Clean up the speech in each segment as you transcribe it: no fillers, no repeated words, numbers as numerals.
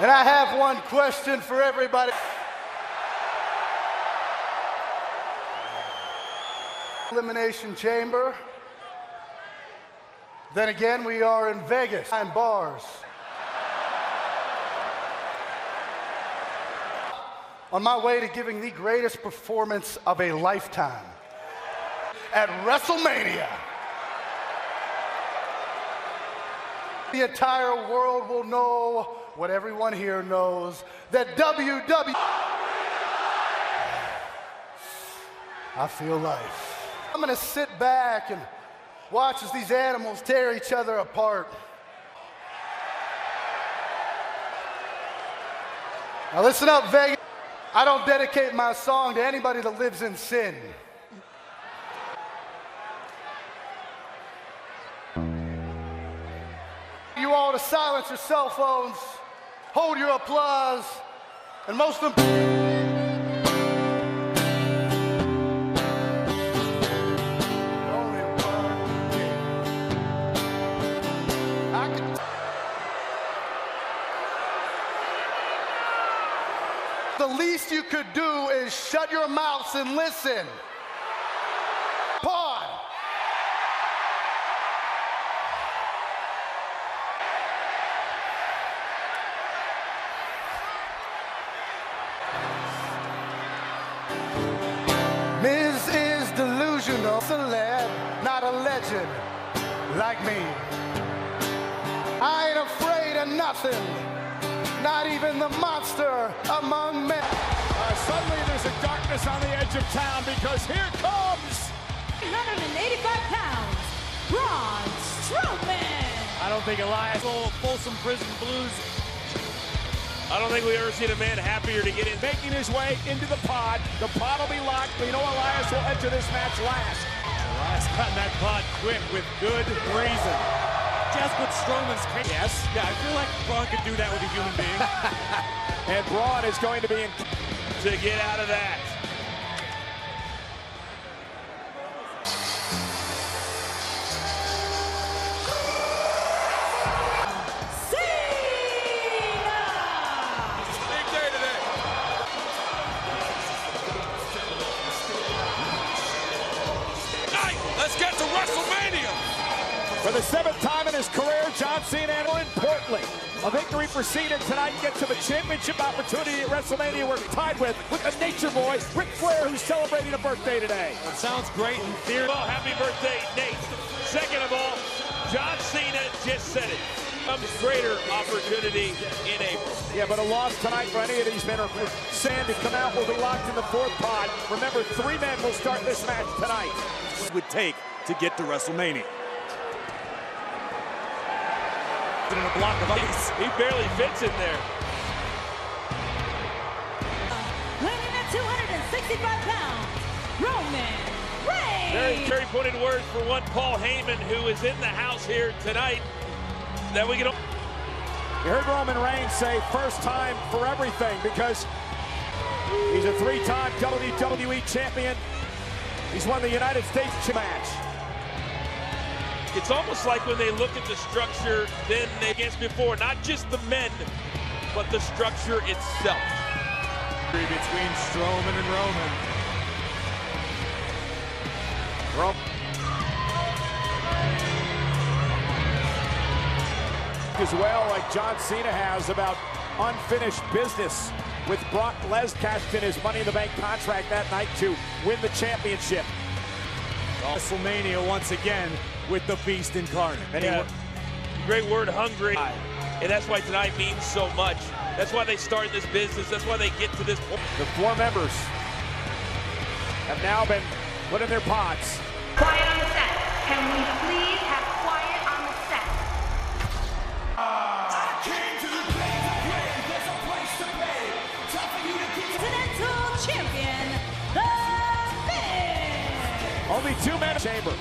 And I have one question for everybody. Elimination Chamber. Then again, we are in Vegas, behind bars. On my way to giving the greatest performance of a lifetime at WrestleMania. The entire world will know what everyone here knows, that WWE. I feel life. I'm gonna sit back and watch as these animals tear each other apart. Now listen up, Vegas. I don't dedicate my song to anybody that lives in sin. You all to silence your cell phones, hold your applause, and most important, the least you could do is shut your mouths and listen. Pause. Miz is delusional, celeb, not a legend like me. I ain't afraid of nothing. Not even the monster among men. Suddenly there's a darkness on the edge of town because here comes 185 pounds, Braun Strowman. I don't think Elias will Folsom Prison Blues. I don't think we've ever seen a man happier to get in. Making his way into the pod. The pod will be locked. We know Elias will enter this match last. Elias got in that pod quick with good reason. Just with Strowman's case. Yes. Yeah, I feel like Braun could do that with a human being. And Braun is going to be in to get out of that. Cena! Big day today. Night, let's get to WrestleMania. for the 7th time in his career. John Cena, and more importantly, a victory for Cena tonight gets him a championship opportunity at WrestleMania. We're tied with the Nature Boy, Ric Flair, who's celebrating a birthday today. That sounds great in theory. Well, happy birthday, Nate. Second of all, John Cena just said it. Comes greater opportunity in April. Yeah, but a loss tonight for any of these men or for Sand to come out will be locked in the 4th pod. Remember, 3 men will start this match tonight. It would take to get to WrestleMania. In a block of ice. He barely fits in there. Weighing at 265 pounds, Roman Reigns. Very pointed words for one Paul Heyman, who is in the house here tonight. That we can. You heard Roman Reigns say first time for everything because he's a 3-time WWE champion. He's won the United States match. It's almost like when they look at the structure then against before, not just the men, but the structure itself. Between Strowman and Roman. As well, like John Cena has, about unfinished business with Brock Lesnar cashed in his Money in the Bank contract that night to win the championship. WrestleMania once again with the Beast incarnate. Yeah. Great word, hungry. And that's why tonight means so much. That's why they start this business. That's why they get to this point. The 4 members have now been put in their pods. Quiet on the set. Can we please have quiet on the set? Continental Champion, The Miz. Only 2 men in the chamber.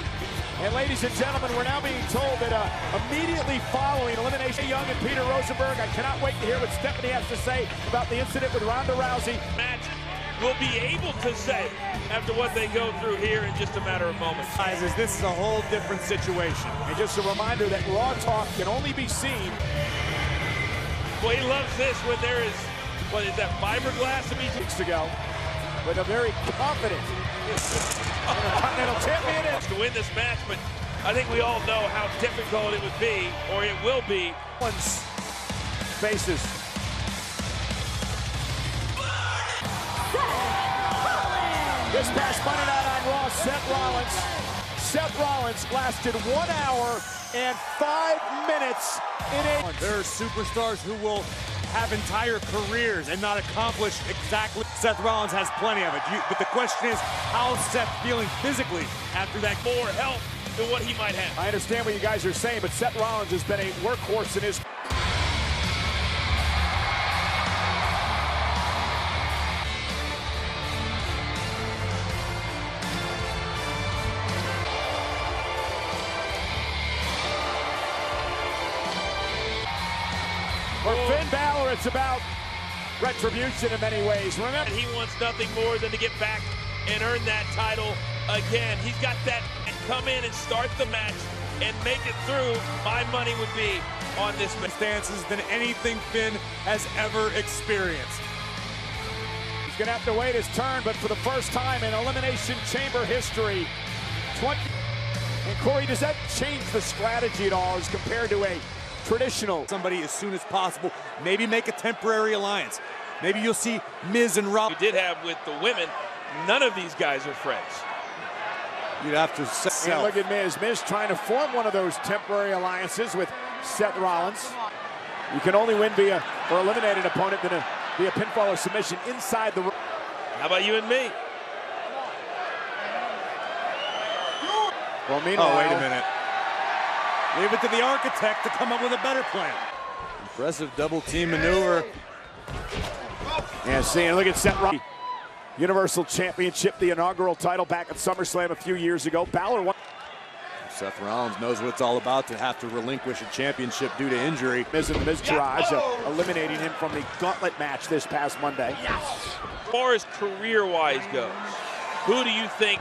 And ladies and gentlemen, we're now being told that immediately following elimination, Young and Peter Rosenberg, I cannot wait to hear what Stephanie has to say about the incident with Ronda Rousey. Match will be able to say after what they go through here in just a matter of moments. This is a whole different situation. And just a reminder that Raw Talk can only be seen Boy, he loves this when there is, what is that, fiberglass to be weeks ago with a very confident Intercontinental Champion to win this match, but I think we all know how difficult it would be, or it will be. One's faces. This past Monday night on Raw, Seth Rollins lasted 1 hour and 5 minutes in a... There are superstars who will have entire careers and not accomplish exactly. Seth Rollins has plenty of it. But the question is, how's Seth feeling physically after that? More help than what he might have. I understand what you guys are saying, but Seth Rollins has been a workhorse in his... For Finn Balor, it's about retribution in many ways. Remember, he wants nothing more than to get back and earn that title again. He's got that, and come in and start the match and make it through. My money would be on this Stances than anything Finn has ever experienced. He's going to have to wait his turn, but for the first time in Elimination Chamber history, 20. And Corey, does that change the strategy at all as compared to a traditional? Somebody as soon as possible, maybe make a temporary alliance. Maybe you'll see Miz and Rob. You did have with the women, none of these guys are friends. You'd have to and look at Miz. Miz trying to form one of those temporary alliances with Seth Rollins. You can only win via or eliminate an opponent via pinfall or submission inside the ring. How about you and me? Well, meanwhile, oh, wait a minute. Leave it to the architect to come up with a better plan. Impressive double team maneuver. And seeing, look at Seth Rollins. Universal Championship, the inaugural title back at SummerSlam a few years ago. Balor won. Seth Rollins knows what it's all about to have to relinquish a championship due to injury. Miz in the Miz Garage, eliminating him from the gauntlet match this past Monday. As far as career-wise goes, who do you think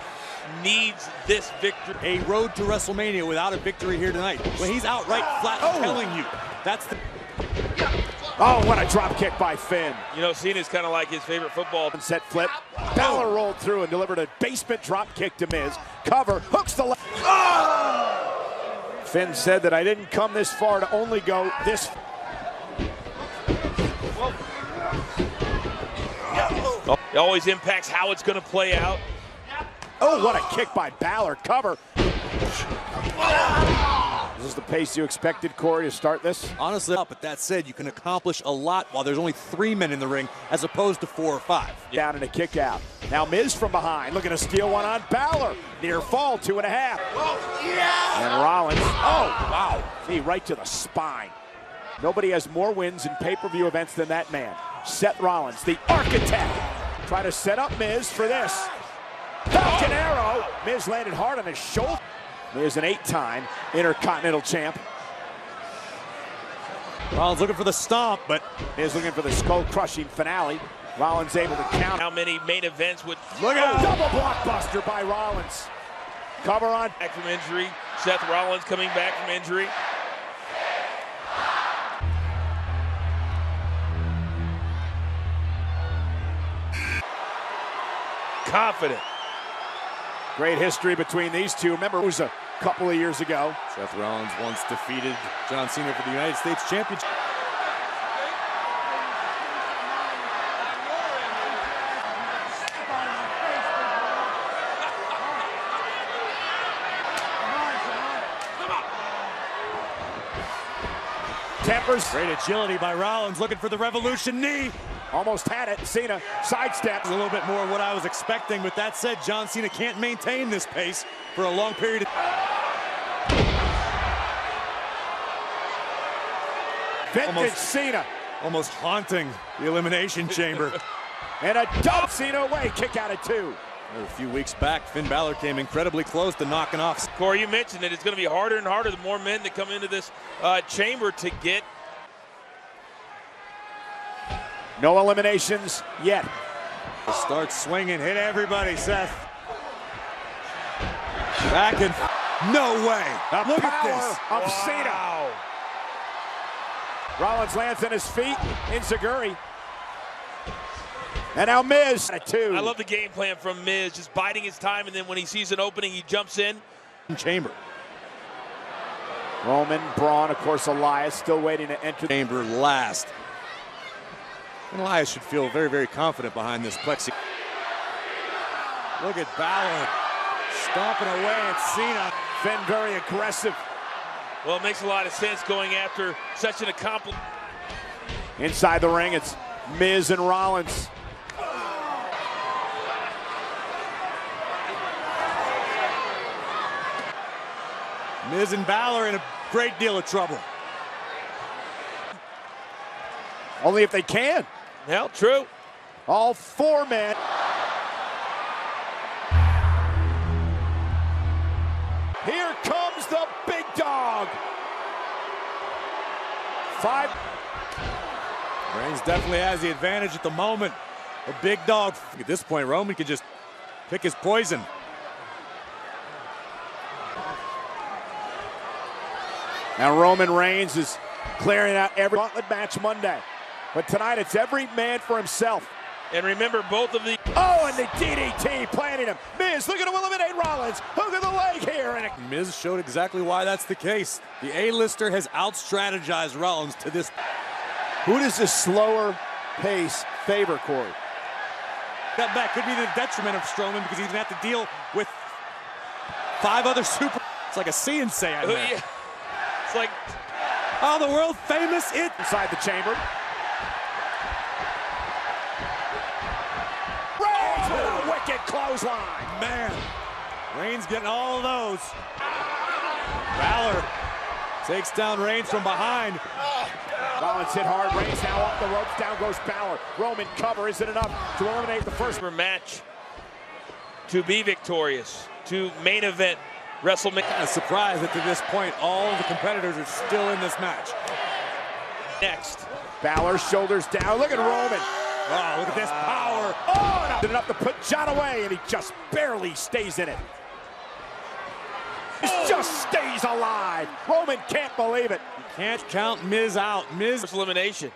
needs this victory? A road to WrestleMania without a victory here tonight. When he's outright flat telling you that's the... Oh, what a drop kick by Finn. You know, Cena's kind of like his favorite football. Set flip. Balor rolled through and delivered a basement drop kick to Miz. Cover, hooks the left. Oh! Finn said that I didn't come this far to only go this. Oh, it always impacts how it's going to play out. Oh, what a kick by Balor. Cover. This is the pace you expected, Corey, to start this? Honestly, but that said, you can accomplish a lot while there's only 3 men in the ring as opposed to 4 or 5. Down and a kick out. Now Miz from behind, looking to steal one on Balor. Near fall, 2.5. Oh, yeah! And Rollins, oh, wow. Knee right to the spine. Nobody has more wins in pay-per-view events than that man. Seth Rollins, the architect. Trying to set up Miz for this. Falcon Arrow. Miz landed hard on his shoulder. Miz an 8-time Intercontinental champ. Rollins looking for the stomp, but Miz looking for the skull-crushing finale. Rollins able to count. How many main events would... Look at double blockbuster by Rollins. Cover on. Back from injury. Seth Rollins coming back from injury. Confident. Great history between these two. Remember, it was a couple of years ago. Seth Rollins once defeated John Cena for the United States Championship. Tempers. Great agility by Rollins, looking for the Revolution knee. Almost had it. Cena sidesteps. A little bit more of what I was expecting, but that said, John Cena can't maintain this pace for a long period of time. Vintage Cena. Almost haunting the Elimination Chamber. And a dump Cena away. Kick out at 2. A few weeks back, Finn Balor came incredibly close to knocking off. Corey, you mentioned that it's going to be harder and harder the more men that come into this chamber to get. No eliminations yet. Start swinging, hit everybody, Seth. Back and no way. The Look power at this. of Cena. Rollins lands on his feet. Enziguri. And now Miz at 2. I love the game plan from Miz, just biding his time, and then when he sees an opening, he jumps in. Chamber. Roman, Braun, of course, Elias still waiting to enter. Chamber last. And Elias should feel very, very confident behind this plexi. Look at Balor stomping away at Cena. Finn very aggressive. Well, it makes a lot of sense going after such an accomplished. Inside the ring, it's Miz and Rollins. Miz and Balor in a great deal of trouble. Only if they can. Well, true. All 4 men. Here comes the big dog. 5. Reigns definitely has the advantage at the moment. A big dog. At this point, Roman could just pick his poison. Now Roman Reigns is clearing out every gauntlet match Monday. But tonight it's every man for himself. And remember, both of the... Oh, and the DDT planting him. Miz looking to eliminate Rollins. Hook of the leg here. And Miz showed exactly why that's the case. The A-lister has out-strategized Rollins to this. Who does this slower pace favor, Corey? That back could be the detriment of Strowman because he's going to have to deal with 5 other super... It's like a CNC. Yeah. It's like... Oh, the world famous it. Inside the chamber. Reigns with a wicked clothesline. Man, Reigns getting all of those. Balor takes down Reigns from behind. Rollins hit hard. Reigns now off the ropes. Down goes Balor. Roman cover. Is it enough to eliminate the first match to be victorious, to main event WrestleMania? Kind of surprised that to this point all the competitors are still in this match. Next, Balor shoulders down. Look at Roman. Oh, look at this power. Oh, no. Did enough to put John away, and he just barely stays in it. He just stays alive. Roman can't believe it. Can't count Miz out. Miz first elimination.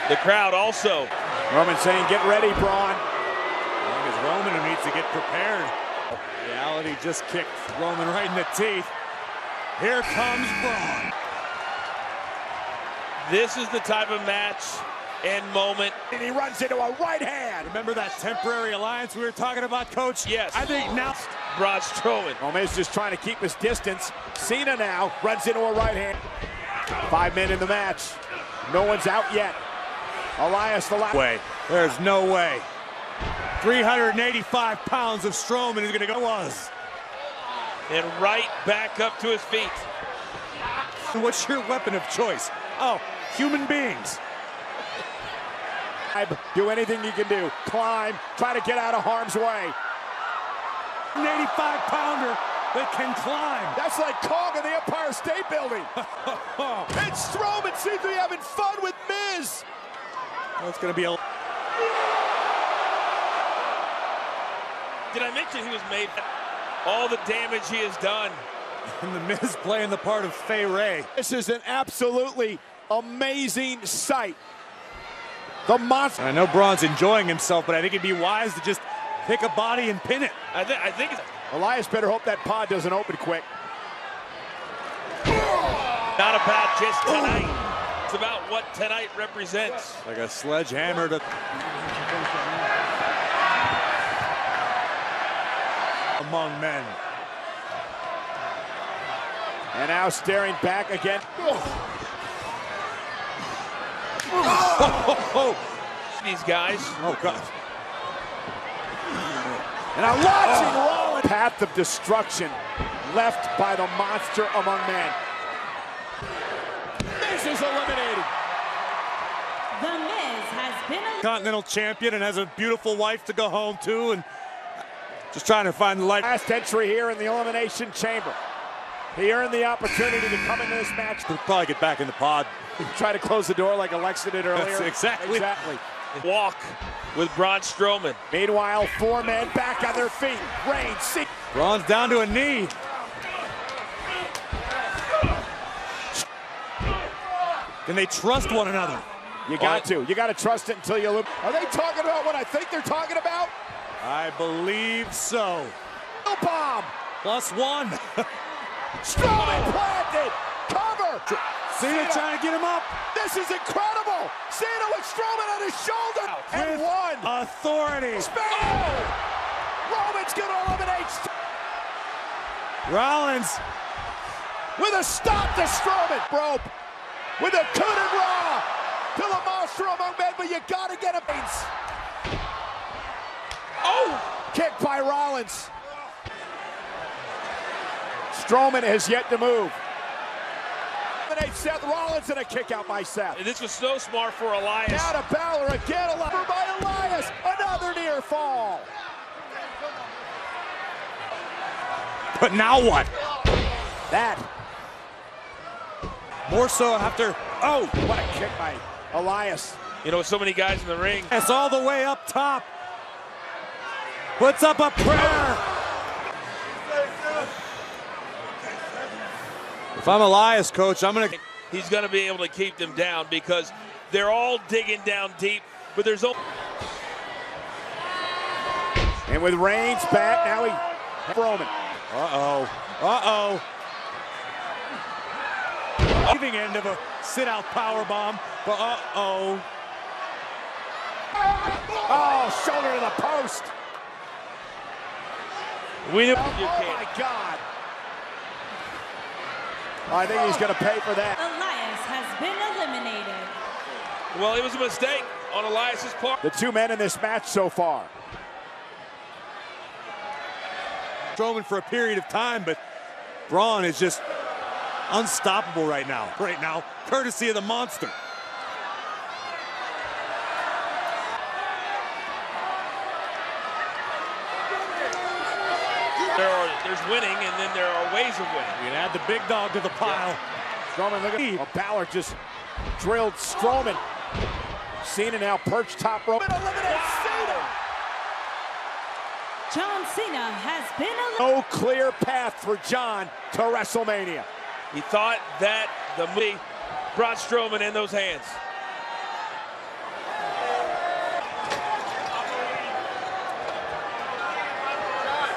The crowd also. Roman saying, get ready, Braun. I think it's Roman who needs to get prepared. Reality just kicked Roman right in the teeth. Here comes Braun. This is the type of match and moment. And he runs into a right hand. Remember that temporary alliance we were talking about, Coach? Yes. I think now. Braun Strowman. Roman's just trying to keep his distance. Cena now runs into a right hand. 5 men in the match. No one's out yet. Elias the last. Way. There's no way. 385 pounds of Strowman is going to go. And right back up to his feet. What's your weapon of choice? Oh, human beings. Do anything you can do. Climb. Try to get out of harm's way. An 85-pounder that can climb. That's like Kong in the Empire State Building. And Strowman seems to be having fun with Miz. Well, it's going to be a... Did I mention he was made all the damage he has done? And the Miz playing the part of Fay Ray. This is an absolutely amazing sight. The monster. I know Braun's enjoying himself, but I think it'd be wise to just pick a body and pin it. I think it's... Elias better hope that pod doesn't open quick. Not about just tonight. It's about what tonight represents. Like a sledgehammer to... among men. And now staring back again. These guys. Oh, God. And I'm watching Rollins. Path of destruction left by the monster among men. Miz is eliminated. The Miz has been eliminated. Continental champion and has a beautiful wife to go home to, and just trying to find the light. Last entry here in the Elimination Chamber. He earned the opportunity to come into this match. He'll probably get back in the pod. Try to close the door like Alexa did earlier. That's exactly. Walk with Braun Strowman. Meanwhile, 4 men back on their feet. Reigns, see. Braun's down to a knee. Can they trust one another? You got to. You got to trust it until you lose. Are they talking about what I think they're talking about? I believe so. Bomb. +1. Strowman planted. Cover. Cena trying to get him up. This is incredible. Cena with Strowman on his shoulder. And With one. authority. Oh! Roman's going to eliminate. Rollins. With a stop to Strowman. Rope. With a coup de grace to the monster among men, but you got to get him. Oh! Kick by Rollins. Strowman has yet to move. Eliminate Seth Rollins and a kick out by Seth. And this was so smart for Elias. Now to Balor again, over by Elias. Another near fall. But now what? That. More so after. Oh, What a kick by Elias. You know, with so many guys in the ring. it's all the way up top. Puts up a prayer. If I'm Elias, coach, I'm gonna. He's going to be able to keep them down because they're all digging down deep, but there's only. And with Reigns back, now he Roman. Uh-oh. Uh-oh. Receiving end of a sit-out power bomb, but uh-oh. Oh, shoulder to the post. We knew. Oh my God. I think he's going to pay for that. Elias has been eliminated. Well, it was a mistake on Elias's part. The 2 men in this match so far. Strowman for a period of time, but Braun is just unstoppable right now. Courtesy of the monster. There's winning, and then there are ways of winning. You can add the big dog to the pile. Strowman, look at Balor just drilled Strowman. Cena now perched top rope. Eliminates Cena. John Cena has been eliminated. No clear path for John to WrestleMania. He thought that the movie brought Strowman in those hands.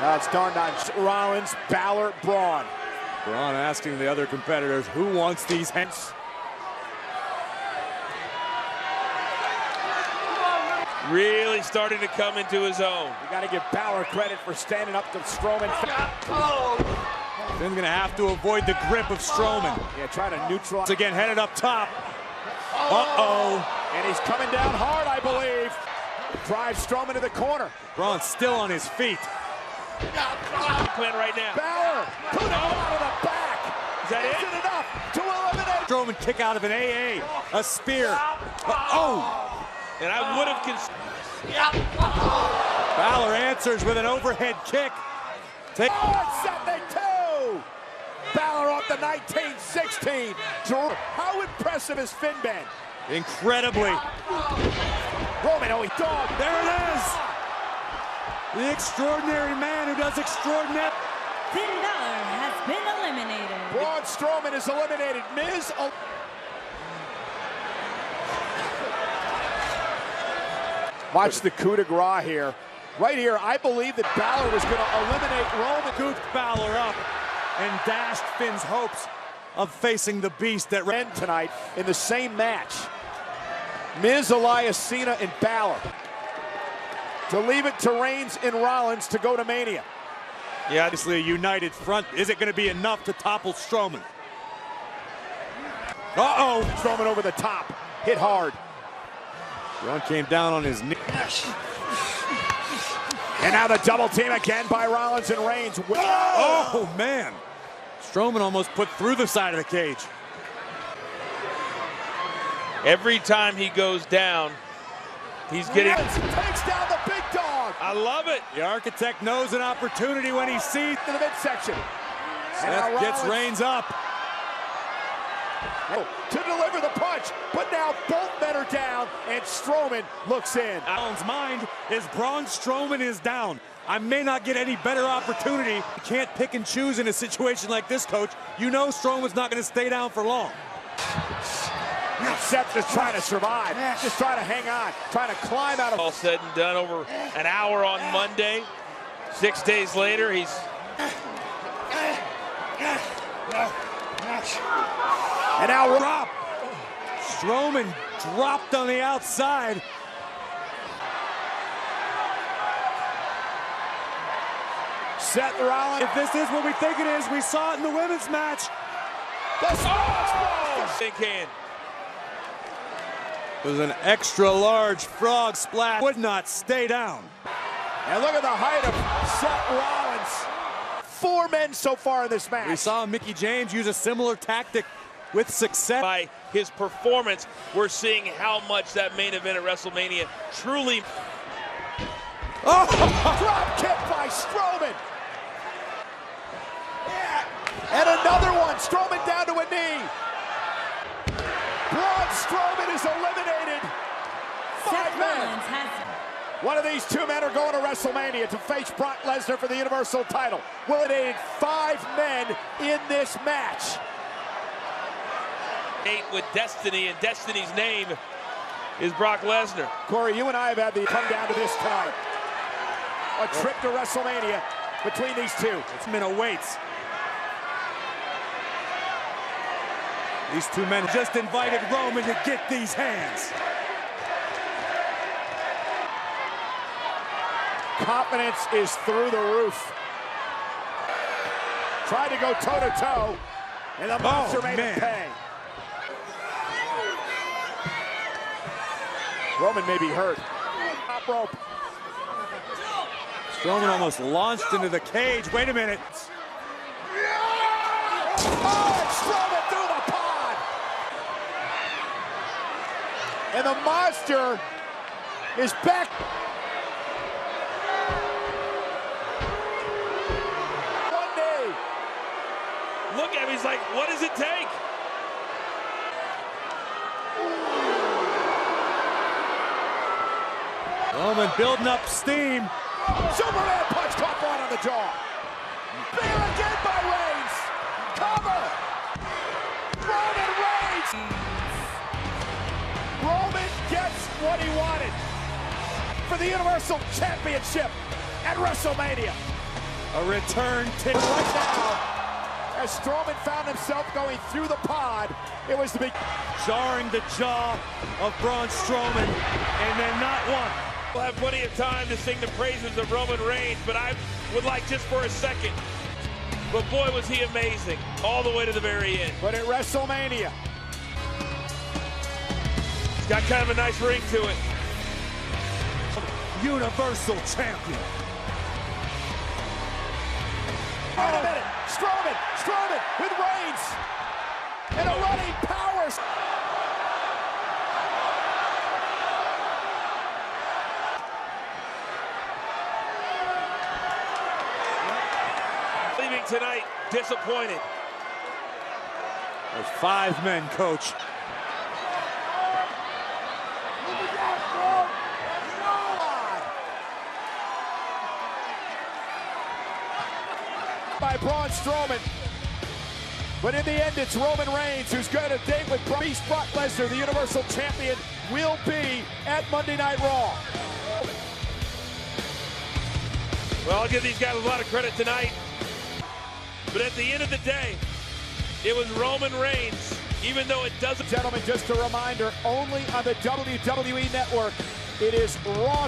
Now it's dawned on Rollins, Balor, Braun. Braun asking the other competitors, who wants these hands? Really starting to come into his own. You got to give Balor credit for standing up to Strowman. Finn's gonna have to avoid the grip of Strowman. Yeah, try to neutralize. Again, headed up top. Uh-oh. And he's coming down hard, I believe. Drives Strowman to the corner. Braun's still on his feet. Plan right now. Balor, put him out of the back. Is that it? Isn't enough to eliminate. Strowman kick out of an AA. A spear. Oh! And I would have Balor answers with an overhead kick. Oh, it's set the 2. Balor up to 1916. How impressive has Finn been? Incredibly. Roman, oh, he dog. There it is. The extraordinary man who does extraordinary. Finn Balor has been eliminated. Braun Strowman is eliminated. Miz. Watch the coup de grace here. Right here, I believe that Balor was going to eliminate Roman. Goofed Balor up and dashed Finn's hopes of facing the beast that Ren tonight in the same match. Miz, Elias, Cena, and Balor. To leave it to Reigns and Rollins to go to Mania. Yeah, obviously a united front. Is it going to be enough to topple Strowman? Uh-oh. Strowman over the top. Hit hard. Braun came down on his knee. And now the double team again by Rollins and Reigns. Oh, man. Strowman almost put through the side of the cage. Every time he goes down, he's getting. Takes down the big dog. I love it. The Architect knows an opportunity when he sees. To the midsection. Seth gets Reigns up. To deliver the punch, but now both men are down, and Strowman looks in. Allen's mind is Braun Strowman is down. I may not get any better opportunity. You can't pick and choose in a situation like this, Coach. You know Strowman's not going to stay down for long. Seth just trying to survive, just trying to hang on, trying to climb out of... All said and done, over an hour on Monday. 6 days later, he's... And now Drop. Strowman dropped on the outside. Seth Rollins. If this is what we think it is, we saw it in the women's match. Big hand. It was an extra large frog splash. Would not stay down. And look at the height of Seth Rollins. 4 men so far in this match. We saw Mickie James use a similar tactic with success. By his performance, we're seeing how much that main event at WrestleMania truly... Oh! Drop kick by Strowman. And another one. Strowman down to a knee. Braun Strowman is eliminated. 5 men. One of these 2 men are going to WrestleMania to face Brock Lesnar for the Universal title. Will it aid 5 men in this match? 8 with Destiny, and Destiny's name is Brock Lesnar. Corey, you and I have had the come down to this tonight. A trip to WrestleMania between these 2. It's been awaits. These 2 men just invited Roman to get these hands. Confidence is through the roof. Tried to go toe-to-toe, and the monster made him pay. Roman may be hurt. Top rope. Strowman almost launched into the cage. Wait a minute. Oh, and Strowman through the pod. And the monster is back. One knee. Look at him, he's like, what does it take? Roman building up steam. Superman punch caught right on the jaw. There again by Reigns. Cover. Roman Reigns. Roman gets what he wanted for the Universal Championship at WrestleMania. A return ticket Right now, as Strowman found himself going through the pod, it was the big... jarring the jaw of Braun Strowman, and then not one. We'll have plenty of time to sing the praises of Roman Reigns, but I would like just for a second. But boy, was he amazing, all the way to the very end. But at WrestleMania, It's got kind of a nice ring to it. Universal Champion. wait a minute, Strowman with Reigns, and a running power. Leaving tonight disappointed. There's 5 men, Coach. By Braun Strowman. But in the end, it's Roman Reigns who's going to date with Brock Lesnar. The Universal Champion will be at Monday Night Raw. Well, I'll give these guys a lot of credit tonight. But at the end of the day, it was Roman Reigns, even though it doesn't... Gentlemen, just a reminder, only on the WWE Network, it is Raw.